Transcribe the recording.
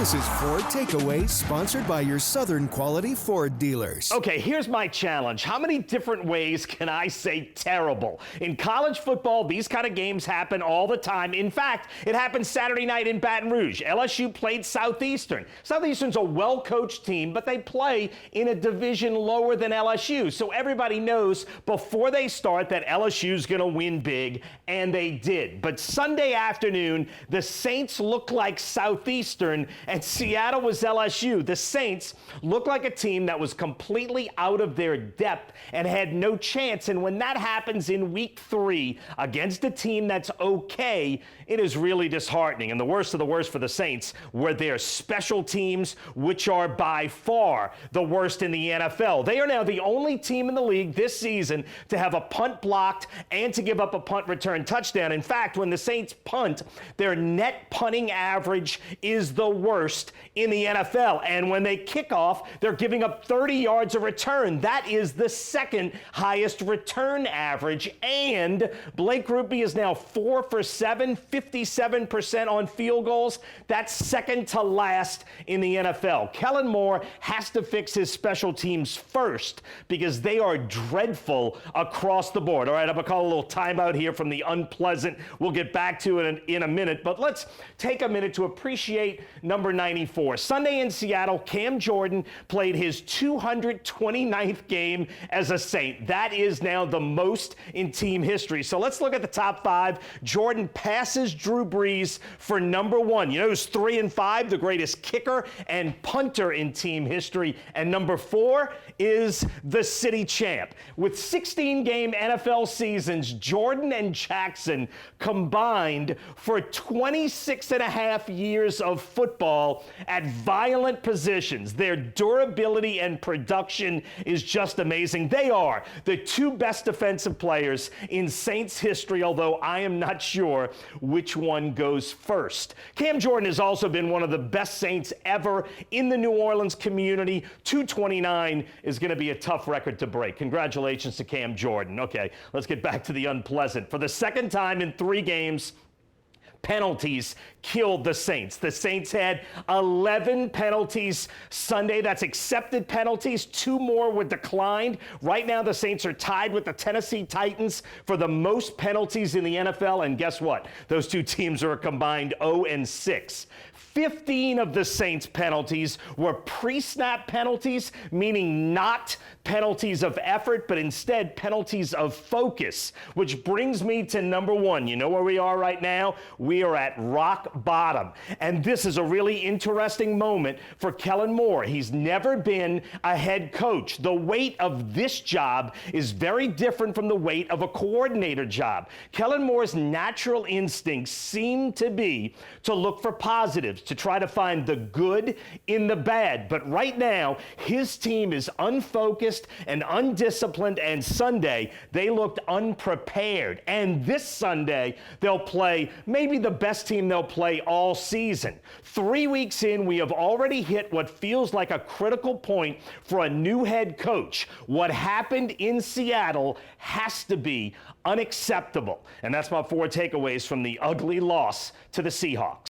This is Ford Takeaway, sponsored by your Southern Quality Ford dealers. Okay, here's my challenge. How many different ways can I say terrible? In college football, these kind of games happen all the time. In fact, it happened Saturday night in Baton Rouge. LSU played Southeastern. Southeastern's a well-coached team, but they play in a division lower than LSU. So everybody knows before they start that LSU's going to win big, and they did. But Sunday afternoon, the Saints looked like Southeastern, and Seattle was LSU. The Saints looked like a team that was completely out of their depth and had no chance. And when that happens in week 3 against a team that's okay, it is really disheartening. And the worst of the worst for the Saints were their special teams, which are by far the worst in the NFL. They are now the only team in the league this season to have a punt blocked and to give up a punt return touchdown. In fact, when the Saints punt, their net punting average is the worst in the NFL. And when they kick off, they're giving up 30 yards a return. That is the second highest return average. And Blake Grupe is now 4 for 7, 57% on field goals. That's second to last in the NFL. Kellen Moore has to fix his special teams first because they are dreadful across the board. All right, I'm going to call a little timeout here from the unpleasant. We'll get back to it in a minute, but let's take a minute to appreciate number 94. Sunday in Seattle, Cam Jordan played his 229th game as a Saint. That is now the most in team history. So let's look at the top 5. Jordan passes Drew Brees for number 1. You know who's 3 and 5? The greatest kicker and punter in team history. And number 4 is the city champ. With 16-game NFL seasons, Jordan and Jackson combined for 26 and a half years of football at violent positions. Their durability and production is just amazing. They are the 2 best defensive players in Saints history, although I am not sure which one goes first. Cam Jordan has also been one of the best Saints ever in the New Orleans community. 229 is going to be a tough record to break. Congratulations to Cam Jordan. Okay, let's get back to the unpleasant. For the second time in 3 games, penalties killed the Saints. The Saints had 11 penalties Sunday. That's accepted penalties. 2 more were declined. Right now, the Saints are tied with the Tennessee Titans for the most penalties in the NFL. And guess what? Those 2 teams are a combined 0-6. 15 of the Saints' penalties were pre-snap penalties, meaning not penalties of effort, but instead penalties of focus, which brings me to number 1. You know where we are right now? We are at rock bottom. And this is a really interesting moment for Kellen Moore. He's never been a head coach. The weight of this job is very different from the weight of a coordinator job. Kellen Moore's natural instincts seem to be to look for positives, to try to find the good in the bad. But right now, his team is unfocused and undisciplined, and Sunday, they looked unprepared. And this Sunday, they'll play maybe the best team they'll play all season. 3 weeks in, we have already hit what feels like a critical point for a new head coach. What happened in Seattle has to be unacceptable. And that's my 4 takeaways from the ugly loss to the Seahawks.